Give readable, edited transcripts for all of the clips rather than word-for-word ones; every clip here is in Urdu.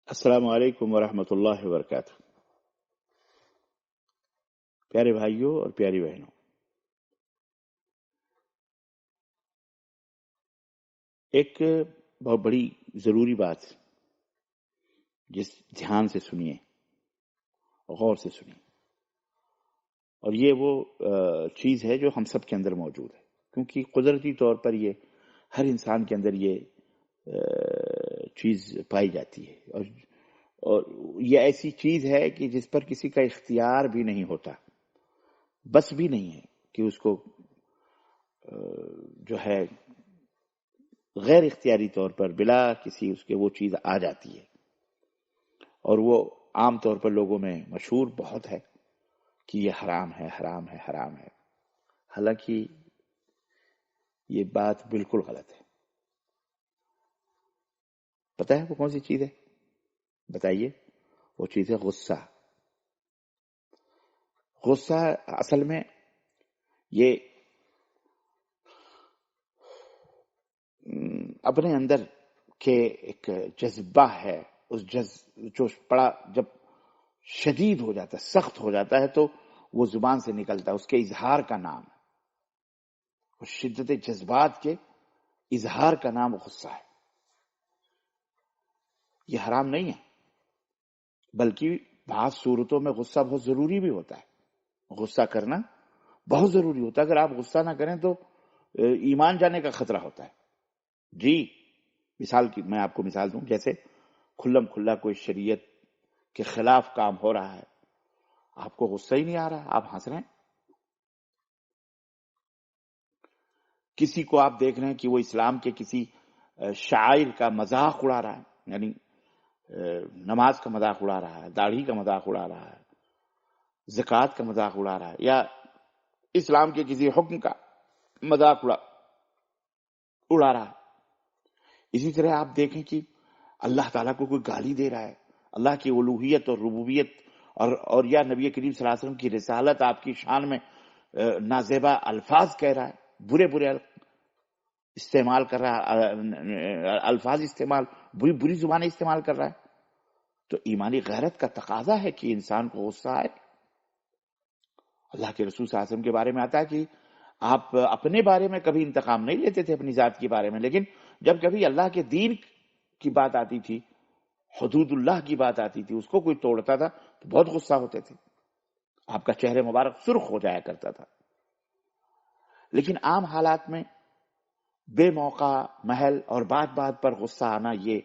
السلام علیکم ورحمۃ اللہ وبرکاتہ۔ پیارے بھائیوں اور پیاری بہنوں، ایک بہت بڑی ضروری بات جس دھیان سے سنیے، غور سے سنیے، اور یہ وہ چیز ہے جو ہم سب کے اندر موجود ہے، کیونکہ قدرتی طور پر یہ ہر انسان کے اندر یہ چیز پائی جاتی ہے، اور یہ ایسی چیز ہے کہ جس پر کسی کا اختیار بھی نہیں ہوتا، بس بھی نہیں ہے کہ اس کو جو ہے غیر اختیاری طور پر بلا کسی اس کے وہ چیز آ جاتی ہے، اور وہ عام طور پر لوگوں میں مشہور بہت ہے کہ یہ حرام ہے، حرام ہے، حرام ہے۔ حالانکہ یہ بات بالکل غلط ہے۔ پتہ ہے وہ کون سی چیز ہے؟ بتائیے۔ وہ چیز ہے غصہ۔ غصہ اصل میں یہ اپنے اندر کے ایک جذبہ ہے، اس جو بڑا جب شدید ہو جاتا ہے، سخت ہو جاتا ہے، تو وہ زبان سے نکلتا ہے، اس کے اظہار کا نام ہے۔ اور شدت جذبات کے اظہار کا نام غصہ ہے۔ یہ حرام نہیں ہے، بلکہ بعض صورتوں میں غصہ بہت ضروری بھی ہوتا ہے۔ غصہ کرنا بہت ضروری ہوتا ہے۔ اگر آپ غصہ نہ کریں تو ایمان جانے کا خطرہ ہوتا ہے۔ جی، میں آپ کو مثال دوں، جیسے کھلم کھلا کوئی شریعت کے خلاف کام ہو رہا ہے، آپ کو غصہ ہی نہیں آ رہا، آپ ہنس رہے ہیں۔ کسی کو آپ دیکھ رہے ہیں کہ وہ اسلام کے کسی شاعر کا مذاق اڑا رہا ہے، یعنی نماز کا مذاق اڑا رہا ہے، داڑھی کا مذاق اڑا رہا ہے، زکوٰۃ کا مذاق اڑا رہا ہے، یا اسلام کے کسی حکم کا مذاق اڑا رہا ہے۔ اسی طرح آپ دیکھیں کہ اللہ تعالیٰ کو کوئی گالی دے رہا ہے، اللہ کی الوہیت اور ربوبیت اور یا نبی کریم صلی اللہ علیہ وسلم کی رسالت آپ کی شان میں نازیبا الفاظ کہہ رہا ہے، برے برے استعمال کر رہا ہے، الفاظ استعمال، بری زبانیں استعمال کر رہا ہے، تو ایمانی غیرت کا تقاضا ہے کہ انسان کو غصہ آئے۔ اللہ کے رسول صلی اللہ علیہ وسلم کے بارے میں آتا ہے کہ آپ اپنے بارے میں کبھی انتقام نہیں لیتے تھے اپنی ذات کے بارے میں، لیکن جب کبھی اللہ کے دین کی بات آتی تھی، حدود اللہ کی بات آتی تھی، اس کو کوئی توڑتا تھا تو بہت غصہ ہوتے تھے، آپ کا چہرہ مبارک سرخ ہو جایا کرتا تھا۔ لیکن عام حالات میں بے موقع محل اور بات بات پر غصہ آنا، یہ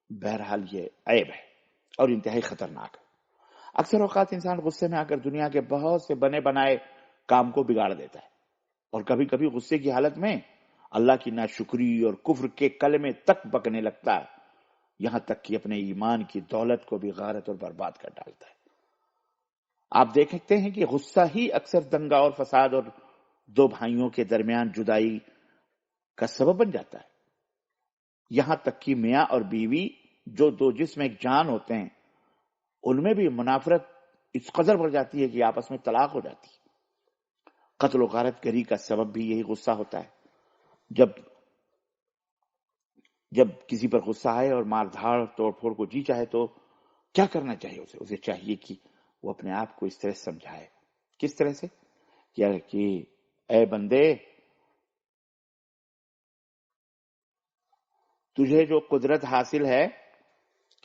بہرحال یہ عیب ہے اور انتہائی خطرناک ہے۔ اکثر اوقات انسان غصے میں آ کر دنیا کے بہت سے بنے بنائے کام کو بگاڑ دیتا ہے، اور کبھی کبھی غصے کی حالت میں اللہ کی ناشکری اور کفر کے کلمے تک بکنے لگتا ہے، یہاں تک کہ اپنے ایمان کی دولت کو بھی غارت اور برباد کر ڈالتا ہے۔ آپ دیکھتے ہیں کہ غصہ ہی اکثر دنگا اور فساد اور دو بھائیوں کے درمیان جدائی کا سبب بن جاتا ہے۔ یہاں تک کہ میاں اور بیوی جو دو جسم ایک جان ہوتے ہیں، ان میں بھی منافرت اس قدر بڑھ جاتی ہے کہ آپس میں طلاق ہو جاتی ہے۔ قتل و غارت گری کا سبب بھی یہی غصہ ہوتا ہے۔ جب کسی پر غصہ آئے اور مار دھاڑ توڑ پھوڑ کو جی چاہے تو کیا کرنا چاہیے؟ اسے چاہیے کہ وہ اپنے آپ کو اس طرح سمجھائے۔ کس طرح سے؟ کہ اے بندے، تجھے جو قدرت حاصل ہے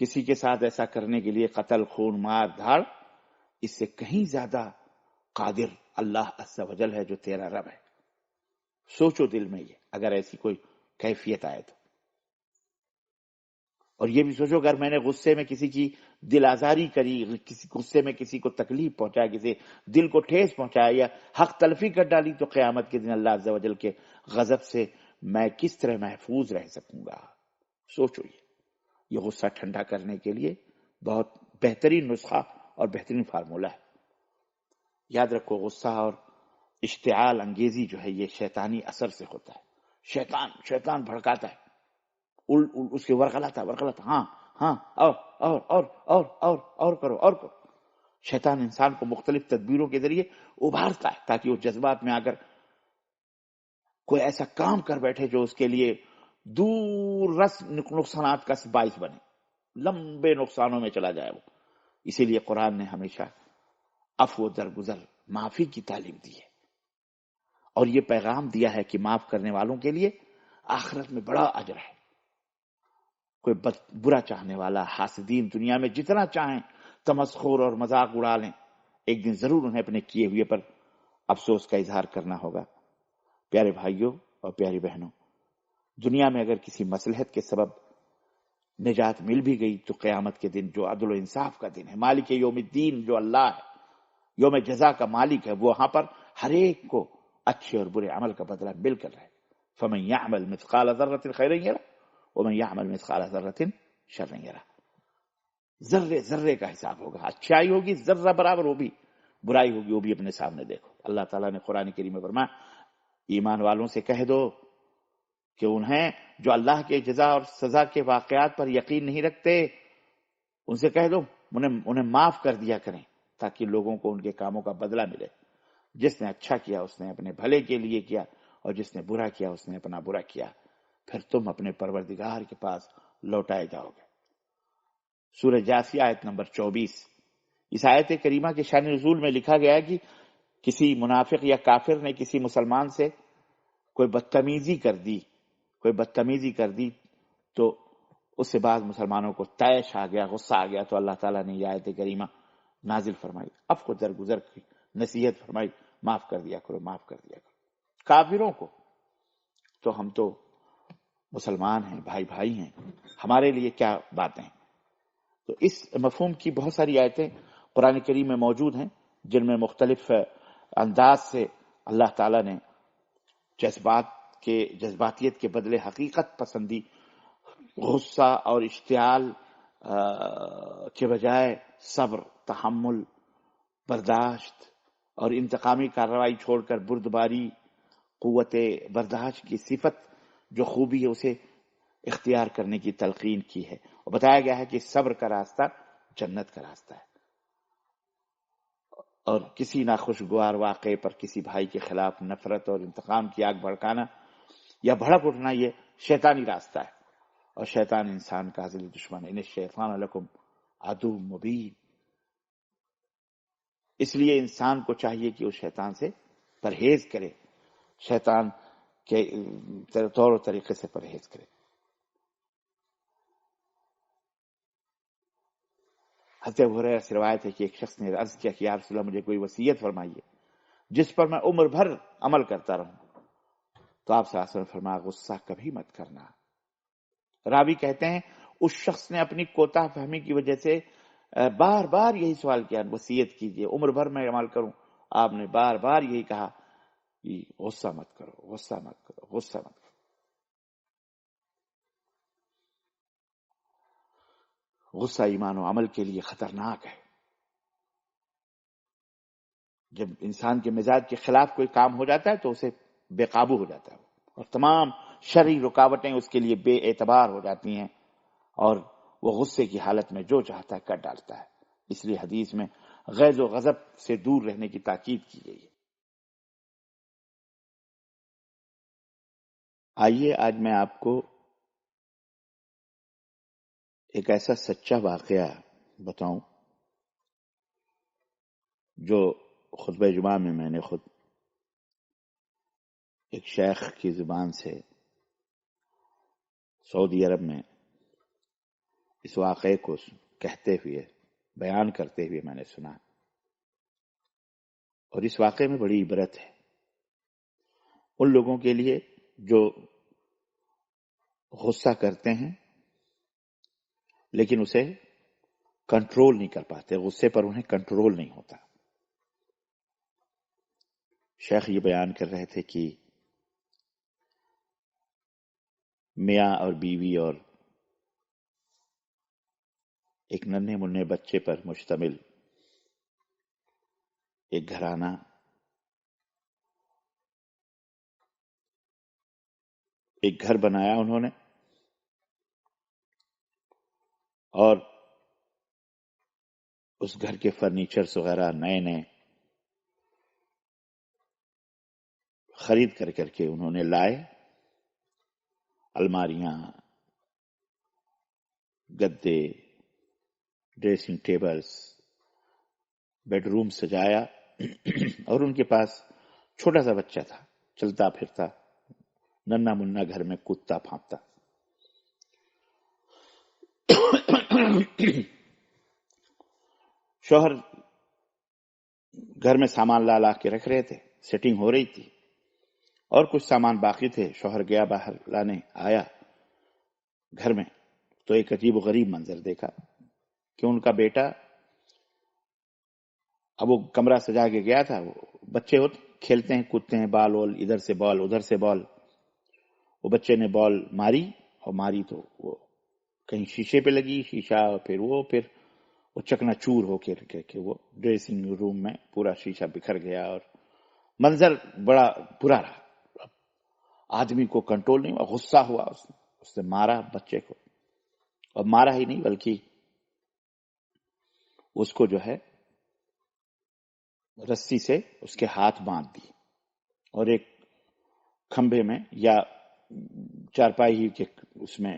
کسی کے ساتھ ایسا کرنے کے لیے، قتل، خون، مار دھاڑ، اس سے کہیں زیادہ قادر اللہ عز و جل ہے جو تیرا رب ہے۔ سوچو دل میں یہ، اگر ایسی کوئی کیفیت آئے تو، اور یہ بھی سوچو اگر میں نے غصے میں کسی کی دل آزاری کری، غصے میں کسی کو تکلیف پہنچایا، کسی دل کو ٹھیس پہنچایا یا حق تلفی کر ڈالی، تو قیامت کے دن اللہ عز و جل کے غضب سے میں کس طرح محفوظ رہ سکوں گا؟ سوچو یہ غصہ ٹھنڈا کرنے کے لیے بہت بہترین نسخہ اور بہترین فارمولہ ہے۔ یاد رکھو، غصہ اور اشتعال انگیزی جو ہے یہ شیطانی اثر سے ہوتا ہے۔ شیطان بھڑکاتا ہے، اس کے ورغلاتا، ہاں اور کرو۔ شیطان انسان کو مختلف تدبیروں کے ذریعے ابھارتا ہے تاکہ وہ جذبات میں آ کر کوئی ایسا کام کر بیٹھے جو اس کے لیے دور رس نقصانات کا باعث بنے۔ لمبے نقصانوں میں چلا جائے وہ. اسی لیے قرآن نے ہمیشہ عفو درگزر معافی کی تعلیم دی ہے، اور یہ پیغام دیا ہے کہ معاف کرنے والوں کے لیے آخرت میں بڑا اجر ہے. کوئی برا چاہنے والا، حاسدین دنیا میں جتنا چاہیں تمسخر اور مذاق اڑا لیں، ایک دن ضرور انہیں اپنے کیے ہوئے پر افسوس کا اظہار کرنا ہوگا. پیارے بھائیوں اور پیاری بہنوں، دنیا میں اگر کسی مصلحت کے سبب نجات مل بھی گئی تو قیامت کے دن جو عدل و انصاف کا دن ہے، مالک یوم الدین جو اللہ ہے، یوم جزا کا مالک ہے، وہ وہاں پر ہر ایک کو اچھے اور برے عمل کا بدلہ مل کر رہے. فمن يعمل مثقال ذرة خيرا يره ومن يعمل مثقال ذرة شرا يره. ذرے ذرے کا حساب ہوگا، اچھائی ہوگی ذرہ برابر، وہ بھی برائی ہوگی وہ بھی اپنے سامنے دیکھو. اللہ تعالیٰ نے قرآن کریم میں فرمایا ایمان والوں سے کہہ دو کہ انہیں جو اللہ کے جزا اور سزا کے واقعات پر یقین نہیں رکھتے، ان سے کہہ دو انہیں معاف کر دیا کریں تاکہ لوگوں کو ان کے کاموں کا بدلہ ملے. جس نے اچھا کیا اس نے اپنے بھلے کے لیے کیا، اور جس نے برا کیا اس نے اپنا برا کیا، پھر تم اپنے پروردگار کے پاس لوٹائے جاؤ گے. سورہ جاثیہ آیت نمبر 24. اس آیت کریمہ کے شان نزول میں لکھا گیا ہے کہ کسی منافق یا کافر نے کسی مسلمان سے کوئی بدتمیزی کر دی تو اس سے بعد مسلمانوں کو طیش آ گیا، غصہ آ گیا، تو اللہ تعالیٰ نے یہ آیت کریمہ نازل فرمائی، عفو درگزر کی نصیحت فرمائی، معاف کر دیا کرو. کافروں کو تو ہم تو مسلمان ہیں، بھائی ہیں، ہمارے لیے کیا باتیں ہیں. تو اس مفہوم کی بہت ساری آیتیں قرآن کریم میں موجود ہیں جن میں مختلف انداز سے اللہ تعالیٰ نے جذباتیت کے بدلے حقیقت پسندی، غصہ اور اشتعال کے بجائے صبر، تحمل، برداشت اور انتقامی کارروائی چھوڑ کر بردباری، قوت برداشت کی صفت جو خوبی ہے اسے اختیار کرنے کی تلقین کی ہے، اور بتایا گیا ہے کہ صبر کا راستہ جنت کا راستہ ہے. اور کسی ناخوشگوار واقعے پر کسی بھائی کے خلاف نفرت اور انتقام کی آگ بھڑکانا یا بھڑک اٹھنا یہ شیطانی راستہ ہے، اور شیطان انسان کا ازلی دشمن ہے. ان الشیطان لکم عدو مبین. اس لیے انسان کو چاہیے کہ اس شیطان سے پرہیز کرے، شیطان کے طور و طریقے سے پرہیز کرے. حضرت ابو ہریرہ سے روایت ہے کہ ایک شخص نے عرض کیا کہ یا رسول اللہ مجھے کوئی وصیت فرمائیے جس پر میں عمر بھر عمل کرتا رہوں. تو آپ صلی اللہ علیہ وسلم نے فرمایا غصہ کبھی مت کرنا. راوی کہتے ہیں اس شخص نے اپنی کوتاہ فہمی کی وجہ سے بار بار یہی سوال کیا وصیت کیجیے عمر بھر میں عمل کروں. آپ نے بار بار یہی کہا کہ غصہ مت کرو، غصہ مت کرو، غصہ مت کرو. غصہ ایمان و عمل کے لیے خطرناک ہے. جب انسان کے مزاج کے خلاف کوئی کام ہو جاتا ہے تو اسے بے قابو ہو جاتا ہے، اور تمام شرعی رکاوٹیں اس کے لیے بے اعتبار ہو جاتی ہیں، اور وہ غصے کی حالت میں جو چاہتا ہے کر ڈالتا ہے. اس لیے حدیث میں غیظ و غضب سے دور رہنے کی تاکید کی گئی ہے. آئیے آج میں آپ کو ایک ایسا سچا واقعہ بتاؤں جو خطبہ جمعہ میں نے خود ایک شیخ کی زبان سے سعودی عرب میں اس واقعے کو کہتے ہوئے بیان کرتے ہوئے میں نے سنا. اور اس واقعے میں بڑی عبرت ہے ان لوگوں کے لیے جو غصہ کرتے ہیں لیکن اسے کنٹرول نہیں کر پاتے، غصے پر انہیں کنٹرول نہیں ہوتا. شیخ یہ بیان کر رہے تھے کہ میاں اور بیوی اور ایک ننھے منھے بچے پر مشتمل ایک گھرانہ ایک گھر بنایا انہوں نے، اور اس گھر کے فرنیچرز وغیرہ نئے نئے خرید کر کے انہوں نے لائے. الماریاں، گدے، ڈریسنگ ٹیبلز، بیڈ روم سجایا اور ان کے پاس چھوٹا سا بچہ تھا، چلتا پھرتا، ننا منا گھر میں کودتا پھانپتا۔ شوہر گھر میں سامان لا لا کے رکھ رہے تھے، سیٹنگ ہو رہی تھی اور کچھ سامان باقی تھے۔ شوہر گیا باہر لانے، آیا گھر میں تو ایک عجیب و غریب منظر دیکھا کہ ان کا بیٹا، اب وہ کمرہ سجا کے گیا تھا، وہ بچے ہوتے کھیلتے ہیں کودتے ہیں، بال وال، ادھر سے بال ادھر سے بال، وہ بچے نے بال ماری تو وہ کہیں شیشے پہ لگی، شیشہ پھر وہ چکنا چور ہو کے کہ وہ ڈریسنگ روم میں پورا شیشہ بکھر گیا اور منظر بڑا برا رہا۔ آدمی کو کنٹرول نہیں ہوا، غصہ ہوا، اس نے مارا بچے کو، اور مارا ہی نہیں بلکہ اس کو جو ہے رسی سے اس کے ہاتھ باندھ دی اور ایک کھمبے میں یا چارپائی کے اس میں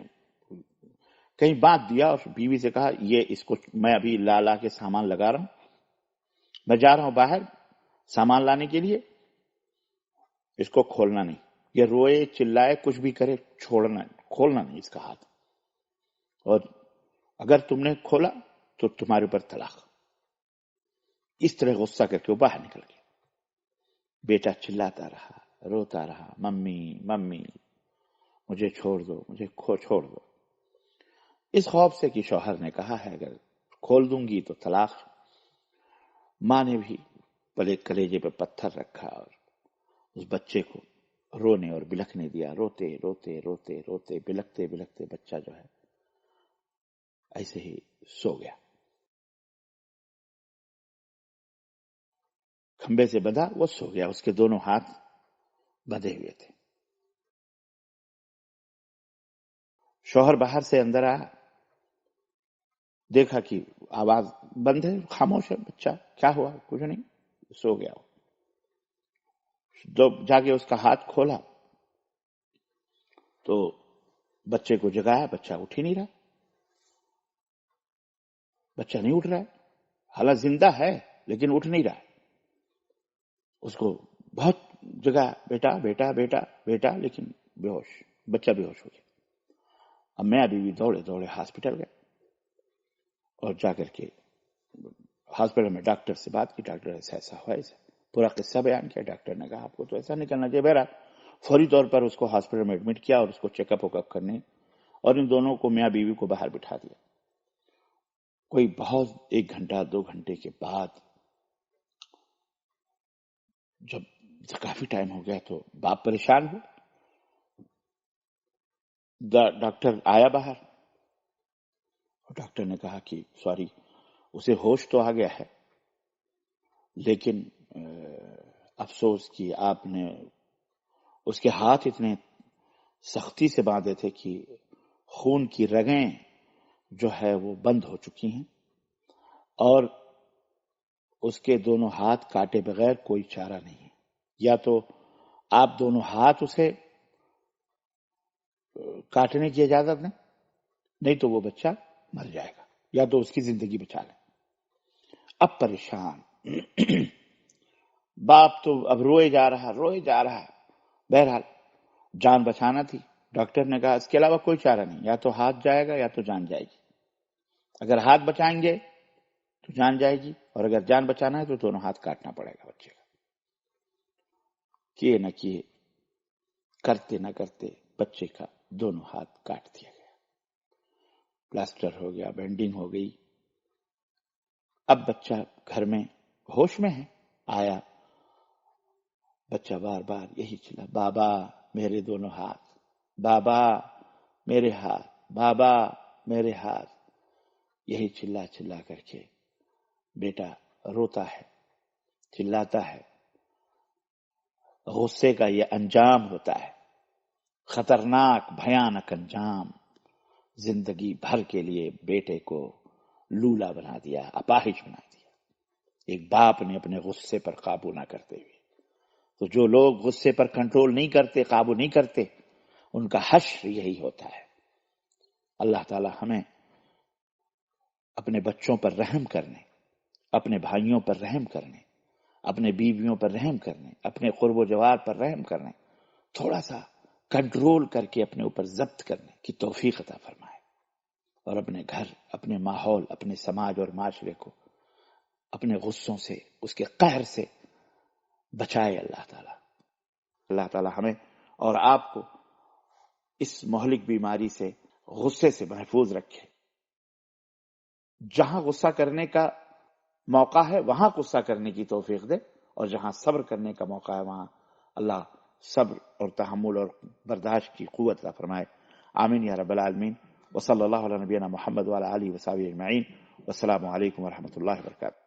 کہیں باندھ دیا، اور بیوی سے کہا یہ اس کو میں ابھی لا کے سامان لگا رہا ہوں، میں جا رہا ہوں باہر سامان لانے کے لیے، اس کو کھولنا نہیں، یہ روئے چلائے کچھ بھی کرے، کھولنا نہیں اس کا ہاتھ، اور اگر تم نے کھولا تو تمہارے اوپر طلاق۔ اس طرح غصہ کر کے وہ باہر نکل گیا۔ بیٹا چلاتا رہا، روتا رہا، ممی ممی مجھے چھوڑ دو، مجھے چھوڑ دو، اس خوف سے کہ شوہر نے کہا ہے اگر کھول دوں گی تو طلاق۔ ماں نے بھی پلے کلیجے پہ پتھر رکھا اور اس بچے کو رونے اور بلکنے دیا، روتے روتے روتے روتے بلکتے بلکتے بچہ جو ہے ایسے ہی سو گیا۔ کھمبے سے بندھا وہ سو گیا، اس کے دونوں ہاتھ بندھے ہوئے تھے۔ شوہر باہر سے اندر آیا، دیکھا کہ آواز بند ہے، خاموش ہے بچہ، کیا ہوا؟ کچھ نہیں، سو گیا۔ جب جا کے اس کا ہاتھ کھولا تو بچے کو جگایا، بچہ اٹھ ہی نہیں رہا، بچہ نہیں اٹھ رہا ہے، حالانکہ زندہ ہے لیکن اٹھ نہیں رہا ہے۔ اس کو بہت جگایا، بیٹا بیٹا بیٹا بیٹا، لیکن بے ہوش، بچہ بے ہوش ہو گیا۔ اب میں بیوی دوڑے دوڑے ہاسپٹل گئے اور جا کر کے ہاسپٹل میں ڈاکٹر سے بات کی، ڈاکٹر ایسا ہوا، ایسا پورا قصہ بیان کیا۔ ڈاکٹر نے کہا آپ کو تو ایسا نہیں کرنا چاہیے۔ بہرحال فوری طور پر اس کو ہاسپٹل میں ایڈمٹ کیا اور اس کو چیک اپ کرنے، اور ان دونوں کو میاں بیوی کو باہر بٹھا دیا۔ کوئی بہت 1 گھنٹہ 2 گھنٹے کے بعد جب کافی ٹائم ہو گیا تو باپ پریشان ہو، ڈاکٹر آیا باہر، ڈاکٹر نے کہا کہ سوری، اسے ہوش تو آ گیا ہے لیکن افسوس کہ آپ نے اس کے ہاتھ اتنے سختی سے باندھے تھے کہ خون کی رگیں جو ہے وہ بند ہو چکی ہیں، اور اس کے دونوں ہاتھ کاٹے بغیر کوئی چارہ نہیں ہے۔ یا تو آپ دونوں ہاتھ اسے کاٹنے کی اجازت دیں، نہیں تو وہ بچہ مر جائے گا، یا تو اس کی زندگی بچا لیں۔ اب پریشان باپ تو اب روئے جا رہا۔ بہرحال جان بچانا تھی، ڈاکٹر نے کہا اس کے علاوہ کوئی چارہ نہیں، یا تو ہاتھ جائے گا یا تو جان جائے گی۔ اگر ہاتھ بچائیں گے تو جان جائے گی، اور اگر جان بچانا ہے تو دونوں ہاتھ کاٹنا پڑے گا بچے کا۔ کیے نہ کیے، کرتے نہ کرتے بچے کا دونوں ہاتھ کاٹ دیا گیا، پلاسٹر ہو گیا، بینڈنگ ہو گئی۔ اب بچہ گھر میں ہوش میں ہے، آیا بچہ بار بار یہی چلا، بابا میرے دونوں ہاتھ، بابا میرے ہاتھ، بابا میرے ہاتھ، یہی چلا چلا کر کے بیٹا روتا ہے، چلاتا ہے۔ غصے کا یہ انجام ہوتا ہے، خطرناک بھیانک انجام، زندگی بھر کے لیے بیٹے کو لولا بنا دیا، اپاہج بنا دیا، ایک باپ نے اپنے غصے پر قابو نہ کرتے ہوئے۔ تو جو لوگ غصے پر کنٹرول نہیں کرتے، قابو نہیں کرتے، ان کا حشر یہی ہوتا ہے۔ اللہ تعالی ہمیں اپنے بچوں پر رحم کرنے، اپنے بھائیوں پر رحم کرنے، اپنے بیویوں پر رحم کرنے، اپنے قرب و جوار پر رحم کرنے، تھوڑا سا کنٹرول کر کے اپنے اوپر ضبط کرنے کی توفیق عطا فرمائے، اور اپنے گھر، اپنے ماحول، اپنے سماج اور معاشرے کو اپنے غصوں سے، اس کے قہر سے بچائے اللہ تعالیٰ۔ اللہ تعالیٰ ہمیں اور آپ کو اس مہلک بیماری سے، غصے سے محفوظ رکھے۔ جہاں غصہ کرنے کا موقع ہے وہاں غصہ کرنے کی توفیق دے، اور جہاں صبر کرنے کا موقع ہے وہاں اللہ صبر اور تحمل اور برداشت کی قوت عطا فرمائے۔ آمین یا رب العالمین۔ وصلی اللہ علی نبینا محمد وعلی آلہ وصحبہ اجمعین۔ والسلام علیکم ورحمۃ اللہ وبرکاتہ۔